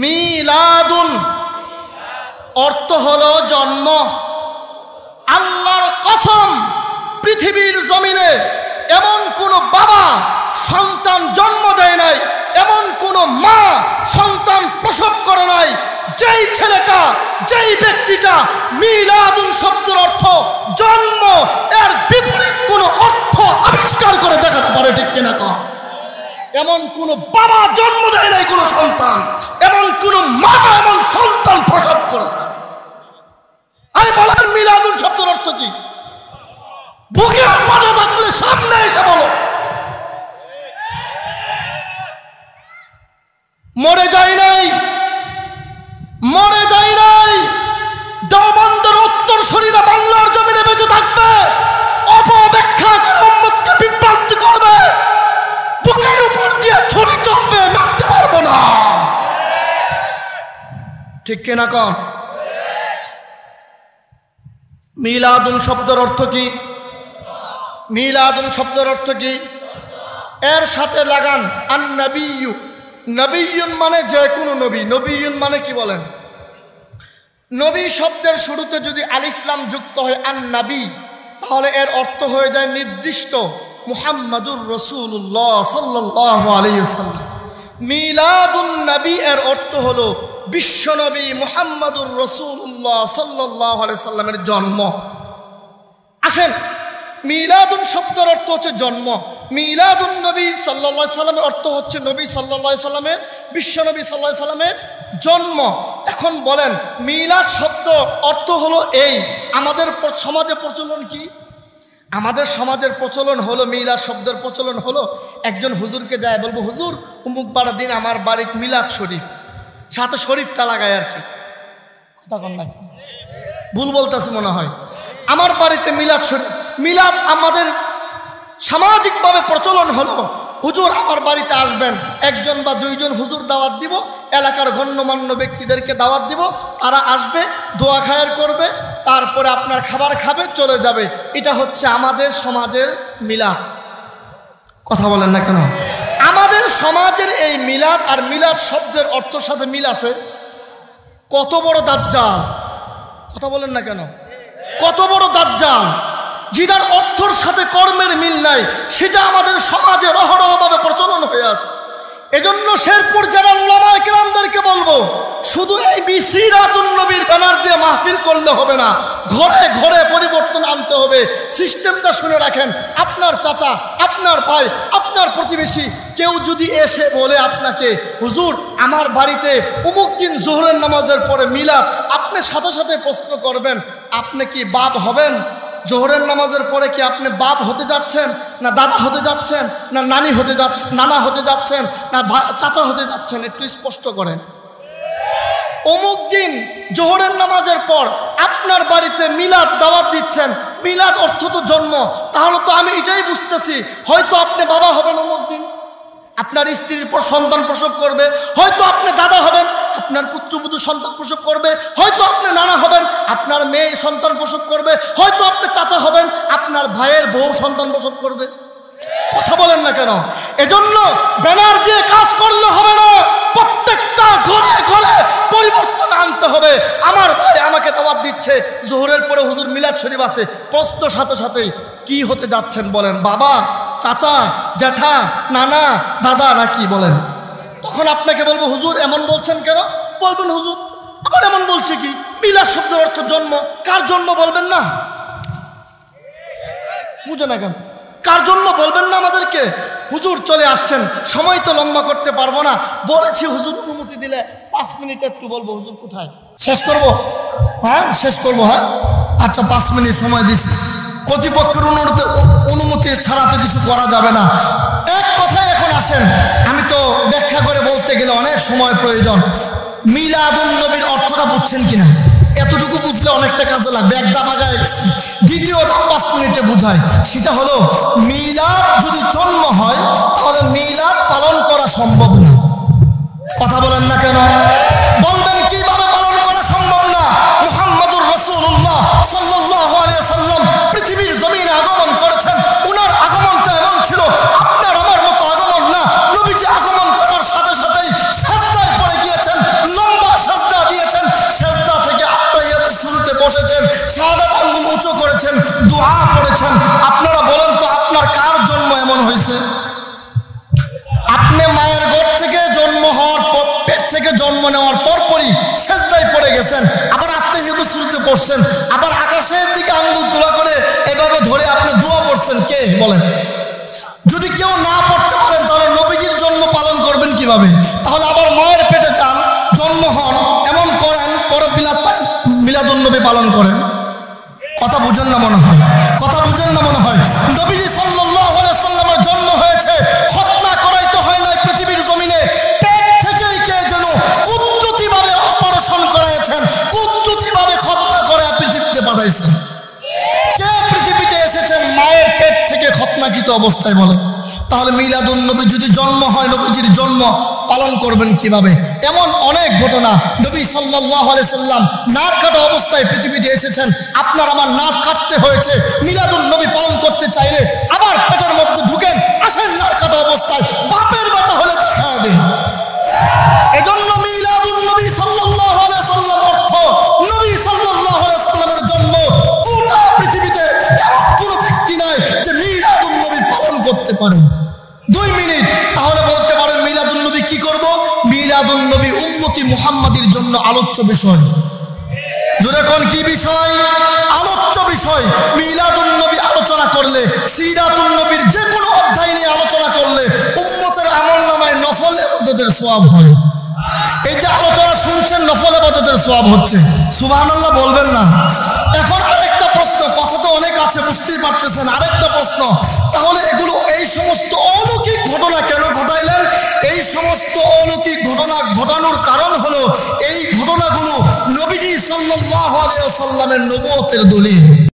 মিলাদুন অর্থ হলো জন্ম। আল্লাহর কসম, পৃথিবীর জমিনে এমন কোন বাবা সন্তান জন্ম দেয় নাই, এমন কোন মা সন্তান প্রসব করে নাই, যেই ছেলেটা, যেই ব্যক্তিটা মিলাদুন শব্দের অর্থ জন্ম, এর বিপরীত কোন অর্থ আবিষ্কার করে দেখাতে পারে, ঠিক কিনা কম? এমন কোন বাবা জন্ম দেয় নাই কোন সন্তান, এমন কোন মা এমন সন্তান প্রসব করে না। আমি বলেন মিলাদুন শব্দের অর্থ কি? বুকের পাটা থাকলে সামনে এসে বলো। মরে যায় নাই, মরে যায় নাই। দেওবন্দের উত্তর শরীরা বাংলার জমিনে বেঁচে থাকবে, অপব্যাখ্যা করে উম্মতকে বিভ্রান্তি করবে, বুকের উপর দিয়ে ছুরি চলবে, মারতে পারবো না, ঠিক কিনা কন? মিলাদুন শব্দের অর্থ কি? মিলাদুন শব্দের অর্থ কি? এর সাথে লাগান আন নবিয়্যু। নবিয়্যুন মানে যে কোনো নবী। নবিয়্যুন মানে কি বলেন? নবী শব্দের শুরুতে যদি আলিফ লাম যুক্ত হয় আন নবী, তাহলে এর অর্থ হয়ে যায় নির্দিষ্ট, মুহাম্মাদুর রাসূলুল্লাহ সাল্লাল্লাহু আলাইহি ওয়াসাল্লাম। মিলাদুন নবী এর অর্থ হলো বিশ্বনবী মুহাম্মাদুর রাসূলুল্লাহ সাল্লাল্লাহু আলাইহি সাল্লামের জন্ম। আসেন, মিলাদুন শব্দের অর্থ হচ্ছে জন্ম। মিলাদুন নবী সাল্লাল্লাহু আলাইহি সাল্লামের অর্থ হচ্ছে নবী সাল্লাল্লাহু আলাইহি সাল্লামের, বিশ্বনবী সাল্লাল্লাহু আলাইহি সাল্লামের জন্ম। এখন বলেন মিলাদ শব্দ অর্থ হলো এই, আমাদের সমাজে প্রচলন কি? আমাদের সমাজের প্রচলন হলো, মিলাদ শব্দের প্রচলন হলো, একজন হুজুরকে যায় বলবো, হুজুর অমুক বার দিন আমার বাড়িতে মিলাদ শরীফ, সাথে শরীফটা লাগায় আর কি। কথা কন না, ভুল বলতেছি মনে হয়। আমার বাড়িতে মিলাদ শরীফ, মিলাদ আমাদের সামাজিকভাবে প্রচলন হলো, হুজুর আমার বাড়িতে আসবেন, একজন বা দুইজন হুজুর দাওয়াত দিব, এলাকার গণ্যমান্য ব্যক্তিদেরকে দাওয়াত দিব, তারা আসবে, দোয়া খায়ের করবে, তারপরে আপনার খাবার খাবে, চলে যাবে। এটা হচ্ছে আমাদের সমাজের মিলাদ। কথা বলেন না কেন? আমাদের সমাজের এই মিলাদ আর মিলাদ শব্দের অর্থের সাথে মিল আছে। কত বড় দাজ্জাল! কথা বলেন না কেন? কত বড় দাজ্জাল, যেটার অর্থের সাথে কর্মের মিল নাই, সেটা আমাদের সমাজে অহরহভাবে প্রচলন হয়ে আছে। এজন্য শেরপুর যারা উলামায়ে কেরামদেরকে বলবো, শুধু এই বিসিরাতুন নবীর ব্যানার দিয়ে মাহফিল করলে হবে না, ঘরে ঘরে পরিবর্তন আনতে হবে। সিস্টেমটা শুনে রাখেন, আপনার চাচা, আপনার ভাই, আপনার প্রতিবেশী কেউ যদি এসে বলে আপনাকে, হুজুর আমার বাড়িতে অমুক দিন জোহরের নামাজের পরে মিলাদ, আপনি সাথে সাথে প্রশ্ন করবেন, আপনি কি বাপ হবেন? জোহরের নামাজের পরে কি আপনি বাপ হতে যাচ্ছেন, না দাদা হতে যাচ্ছেন, না নানি হতে যাচ্ছেন, নানা হতে যাচ্ছেন, না চাচা হতে যাচ্ছেন? একটু স্পষ্ট করেন। অমুক দিন জোহরের নামাজের পর আপনার বাড়িতে মিলাদ দাওয়াত দিচ্ছেন, মিলাদ অর্থ তো জন্ম, তাহলে তো আমি এটাই বুঝতেছি হয়তো আপনি বাবা হবেন অমুক দিন, আপনার স্ত্রীর পর সন্তান প্রসব করবে, হয়তো আপনি দাদা হবেন, আপনার পুত্রবধূ সন্তান প্রসব করবে, হয়তো আপনি নানা হবেন, আপনার মেয়ে সন্তান প্রসব করবে, হয়তো আপনি চাচা হবেন, আপনার ভাইয়ের বউ সন্তান প্রসব করবে। কথা বলেন না কেন? এজন্য ব্যানার দিয়ে কাজ করলে হবে না, প্রত্যেকটা ঘরে ঘরে পরিবর্তন আনতে হবে। আমার ভাই আমাকে দাওয়াত দিচ্ছে, জোহরের পরে হুজুর মিলাদ শরীফ আছে, প্রশ্ন সাথে সাথেই কি হতে যাচ্ছেন বলেন? বাবা, চাচা, জ্যাঠা, নানা, দাদা নাকি বলেন? তখন আপনাকে বলবো, হুজুর এমন বলছেন কেন? বলবেন, হুজুর আবার এমন বলছে কি? মিলাদ শব্দের অর্থ জন্ম। কার জন্ম বলবেন না? বুঝে না কেন? কার জন্ম বলবেন না আমাদেরকে? হুজুর চলে আসছেন, সময় তো লম্বা করতে পারবো না, বলেছি হুজুর অনুমতি দিলে 5 মিনিট একটু বলবো। হুজুর কোথায়? শেষ করব? হ্যাঁ শেষ করবো। হ্যাঁ আচ্ছা, 5 মিনিট সময় দিচ্ছি। কর্তৃপক্ষের অনুমতি ছাড়া তো কিছু করা যাবে না। এক কথায় এখন আসেন, আমি তো ব্যাখ্যা করে বলতে গেলে অনেক সময় প্রয়োজন। মিলাদুন নবীর অর্থটা বুঝছেন কিনা? এতটুকু বুঝলে অনেকটা কাজে লাগবে। এক ধাপ আগায় গেছি, দ্বিতীয় ধাপ 5 মিনিটে বুঝায়। সেটা হলো, মিলাদ যদি জন্ম হয় তাহলে মিলাদ পালন করা সম্ভব না। কথা বলেন না কেন? বলবেন কিভাবে পালন করা সম্ভব না? মুহাম্মাদুর রাসূলুল্লাহ সাল্লাল্লাহু আলাইহি ওয়াসাল্লাম পৃথিবীর জমিনে আগমন করেছেন, উনার আগমনটা এমন ছিল আপনার আমার মতো আগমন না। নবীজি আগমন করার সাথে সাথেই সাজদায় পড়ে গিয়েছেন, বলেন? যদি কেউ না পড়তে পারেন তাহলে নবীজির জন্ম পালন করবেন কিভাবে? তাহলে আবার মায়ের পেটে যান, জন্ম হন, এমন করেন, পরে মিলাদুন্নবী পালন করেন। কথা বুঝেন না মনে হয়, কথা বুঝেন না মনে হয়। নবীজি সাল্লাল্লাহু আলাইহি সাল্লামের জন্ম হয়েছে, খতনা করাইতে হয় নাই পৃথিবীর জমিনে। পেট থেকেই কে যেন কুদরতিভাবে অপারেশন করাইছেন, কুদরতিভাবে খতনা করে পৃথিবীতে পাঠাইছেন। কে পৃথিবীতে এসেছেন মায়ের পেট থেকে খতনাকৃত অবস্থায় বলে? তাহলে মিলাদুন নবী যদি জন্ম হয়, নবীজির জন্ম পালন করবেন কিভাবে? এমন অনেক ঘটনা। নবী সাল্লাল্লাহু আলাইহি সাল্লাম নাক কাটা অবস্থায় পৃথিবীতে এসেছেন, আপনার আমার নাক কাটতে হয়েছে। মিলাদুন নবী পালন করতে চাইলে আবার পেটের মধ্যে ঢুকেন, আসেন নাক কাটা অবস্থায়, বাপের বেটা হলে দেখা দেন। এজন্য মিলাদুন নবী সাল্লাল্লাহু আলাইহি সাল্লাম অর্থ নবী সাল্লাল্লাহু আলাইহি সাল্লামের জন্ম। গোটা পৃথিবীতে এমন কোনো ব্যক্তি নাই যে মিলাদুন নবী পালন করতে পারে। 2 মিনিট তাহলে বলতে পারেন মিলাদুন নবী কি করব? মিলাদুন নবী উম্মতি মুহাম্মাদির জন্য আলোচ্য বিষয়। জোরে কোন কি বিষয়? আলোচ্য বিষয়। মিলাদুন নবী আলোচনা করলে, সিরাতুন নবীর যে কোনো অধ্যায় নিয়ে আলোচনা করলে উম্মতের আমলনামায় নফল ইবাদতের সওয়াব হয়। এই যে আলোচনা শুনছেন, নফল ইবাদতের সওয়াব হচ্ছে। সুবহানাল্লাহ বলবেন না? এখন আরেকটা প্রশ্ন, কথা তো অনেক আছে বুঝতেই পারতেছেন। আরেকটা প্রশ্ন, তাহলে এগুলো এই সমস্ত অলৌকিক ঘটনা কেন ঘটাইলেন? এই সমস্ত অলৌকিক ঘটনা ঘটানোর কারণ হলো এই ঘটনাগুলো নবীজি সাল্লাল্লাহু আলাইহি ওয়াসাল্লামের নবুয়তের দলিল।